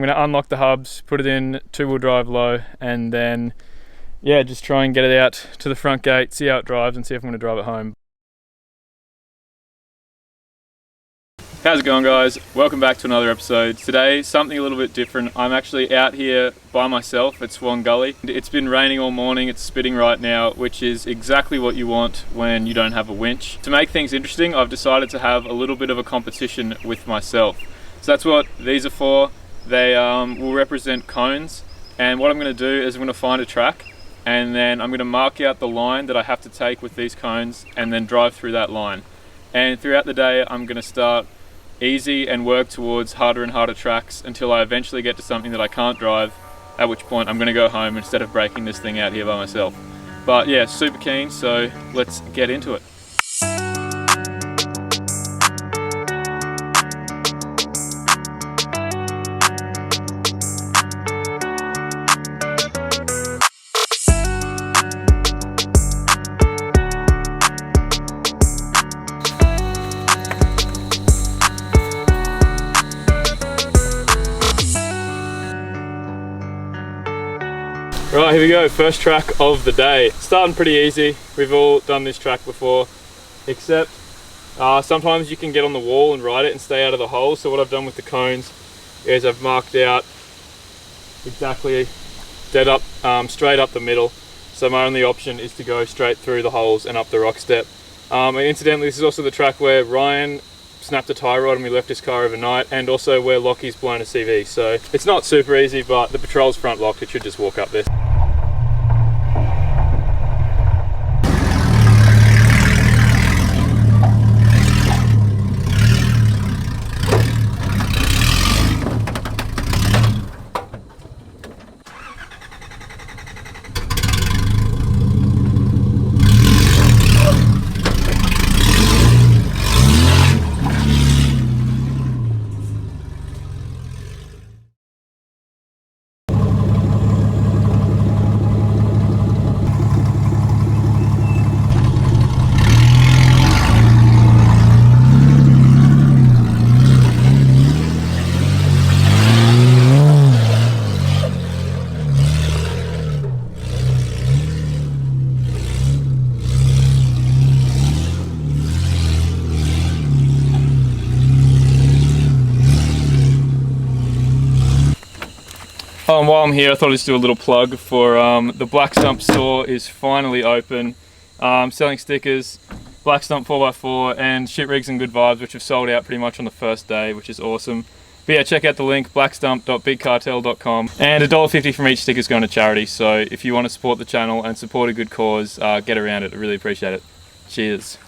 going to unlock the hubs, put it in 2-wheel drive low, and then yeah, just try and get it out to the front gate, see how it drives, and see if I'm going to drive it home. How's it going, guys? Welcome back to another episode. Today, something a little bit different. I'm actually out here by myself at Swan Gully. It's been raining all morning, it's spitting right now, which is exactly what you want when you don't have a winch. To make things interesting, I've decided to have a little bit of a competition with myself. So that's what these are for. They will represent cones, and what I'm going to do is I'm going to find a track, and then I'm going to mark out the line that I have to take with these cones and then drive through that line. And throughout the day, I'm going to start easy and work towards harder and harder tracks until I eventually get to something that I can't drive, at which point I'm going to go home instead of breaking this thing out here by myself. But yeah, super keen, so let's get into it. Right, here we go, first track of the day. Starting pretty easy. We've all done this track before, except sometimes you can get on the wall and ride it and stay out of the holes. So what I've done with the cones is I've marked out exactly dead up, straight up the middle. So my only option is to go straight through the holes and up the rock step. And incidentally, this is also the track where Ryan snapped a tie rod and we left his car overnight, and also where Lockie's blown a CV. So it's not super easy, but the Patrol's front locked, it should just walk up this. While I'm here, I thought I'd just do a little plug for the Black Stump store is finally open. Selling stickers, Black Stump 4x4 and shit rigs and good vibes, which have sold out pretty much on the first day, which is awesome. But yeah, check out the link, blackstump.bigcartel.com, and $1.50 from each sticker is going to charity. So if you want to support the channel and support a good cause, get around it. I really appreciate it. Cheers.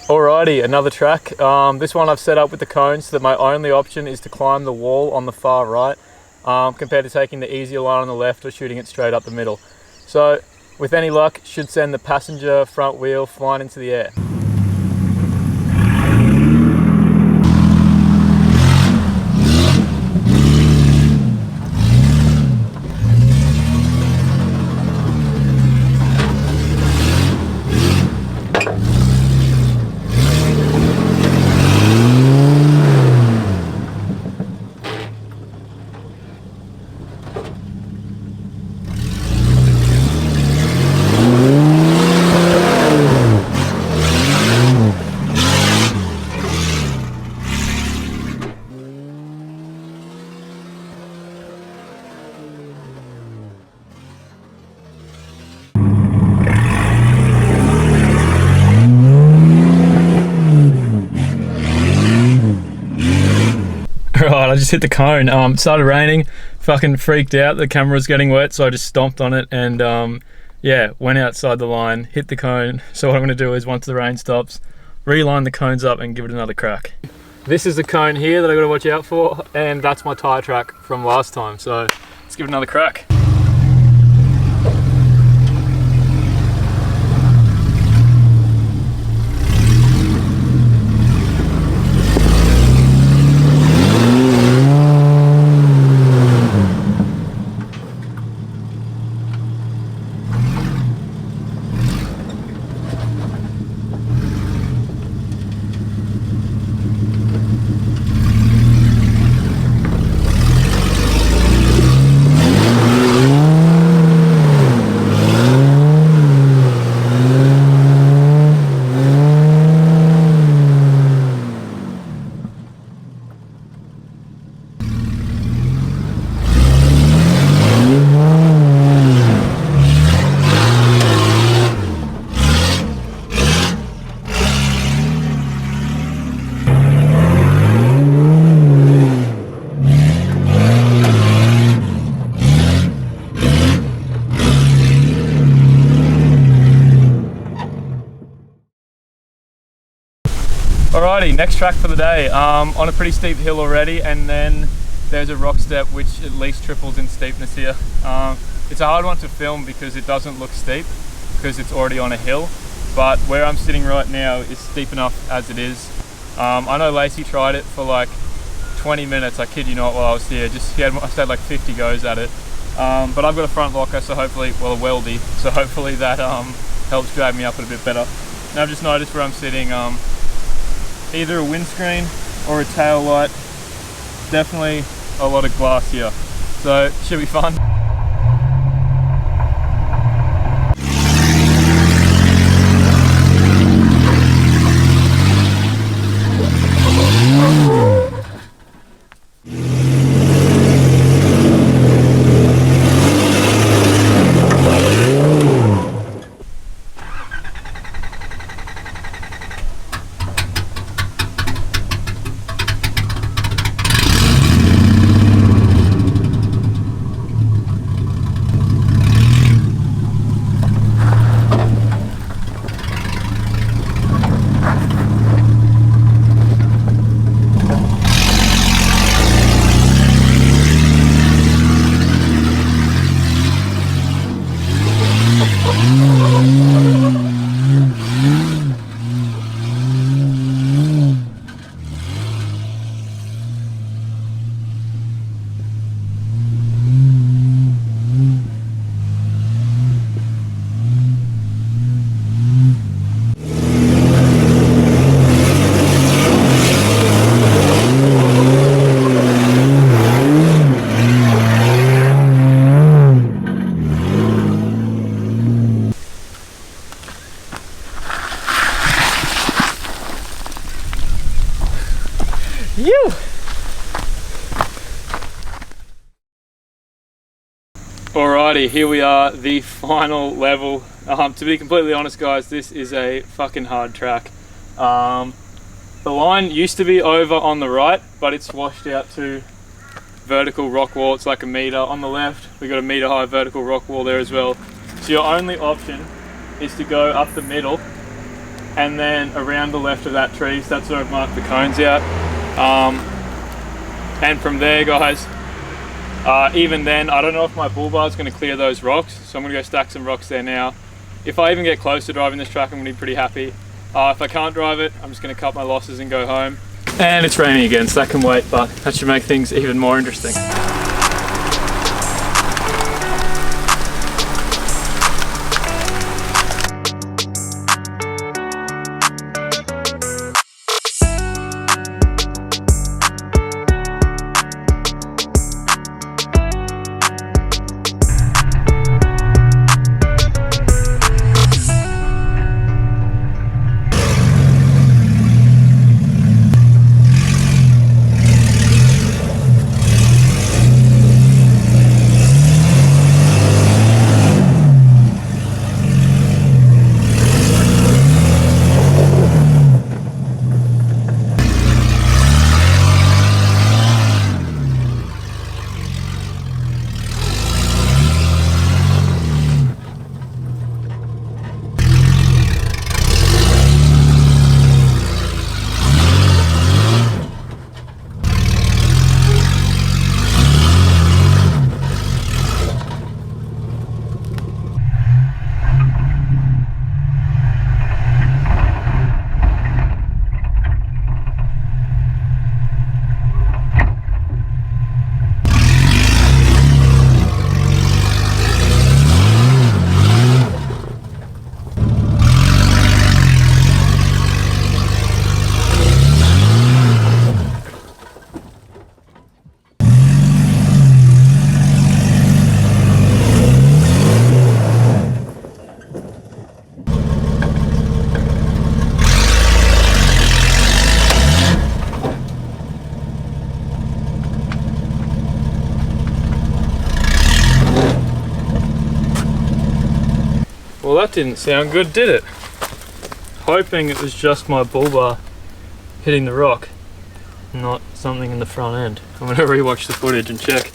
Alrighty, another track. This one I've set up with the cones so that my only option is to climb the wall on the far right, compared to taking the easier line on the left or shooting it straight up the middle. So with any luck, should send the passenger front wheel flying into the air. Right, I just hit the cone. It started raining, fucking freaked out. The camera was getting wet, so I just stomped on it and yeah, went outside the line, hit the cone. So what I'm going to do is, once the rain stops, reline the cones up and give it another crack. This is the cone here that I got to watch out for, and that's my tyre track from last time. So let's give it another crack. Alrighty, next track for the day. On a pretty steep hill already, and then there's a rock step which at least triples in steepness here. It's a hard one to film because it doesn't look steep because it's already on a hill, but where I'm sitting right now is steep enough as it is. I know Lacey tried it for like 20 minutes, I kid you not, while I was here. I had like 50 goes at it. But I've got a front locker, so hopefully, well, a weldy, so hopefully that helps drag me up a bit better. And I've just noticed where I'm sitting, either a windscreen or a tail light. Definitely a lot of glass here, so it should be fun. Alrighty, here we are, the final level. To be completely honest guys, this is a fucking hard track. The line used to be over on the right, but it's washed out to vertical rock wall. It's like a meter. On the left, we got a meter high vertical rock wall there as well. So your only option is to go up the middle and then around the left of that tree. So that's where I've marked the cones out. And from there guys, even then, I don't know if my bull bar is going to clear those rocks, so I'm going to go stack some rocks there now. If I even get close to driving this track, I'm going to be pretty happy. If I can't drive it, I'm just going to cut my losses and go home. And it's raining again, so that can wait, but that should make things even more interesting. Well, that didn't sound good, did it? Hoping it was just my bull bar hitting the rock, not something in the front end. I'm gonna rewatch the footage and check.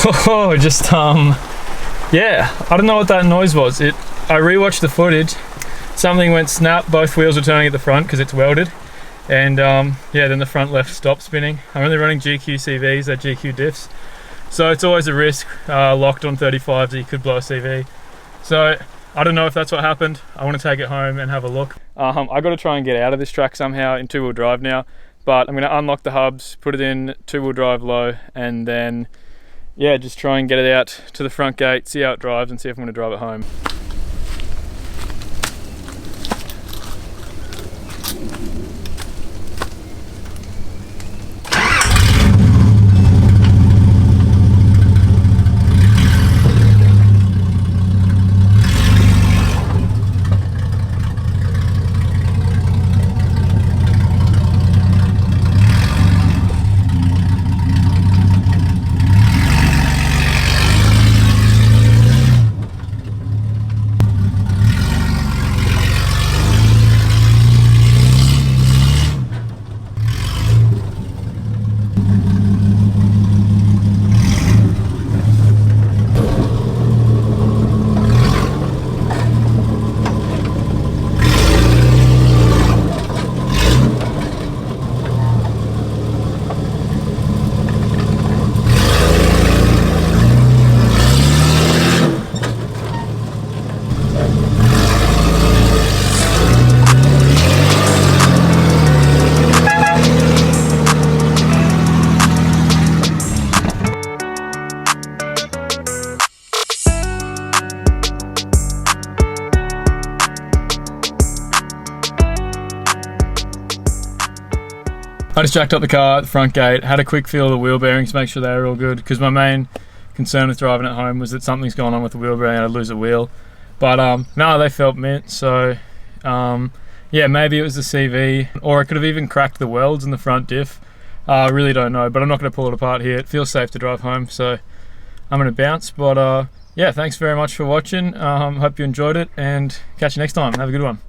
Oh, just yeah, I don't know what that noise was. I rewatched the footage. Something went snap, both wheels were turning at the front because it's welded. And yeah, then the front left stopped spinning. I'm only running GQ CVs, they're GQ diffs. So it's always a risk, locked on 35 that you could blow a CV. So I don't know if that's what happened. I want to take it home and have a look. I got to try and get out of this track somehow in two-wheel drive now, but I'm going to unlock the hubs, put it in two-wheel drive low, and then yeah, just try and get it out to the front gate, see how it drives, and see if I'm going to drive it home. I just jacked up the car at the front gate, had a quick feel of the wheel bearings, make sure they were all good, because my main concern with driving at home was that something's going on with the wheel bearing and I'd lose a wheel. But no, they felt mint, so yeah, maybe it was the CV, or it could have even cracked the welds in the front diff. I really don't know, but I'm not going to pull it apart here. It feels safe to drive home, so I'm going to bounce. But yeah, thanks very much for watching. Hope you enjoyed it, and catch you next time. Have a good one.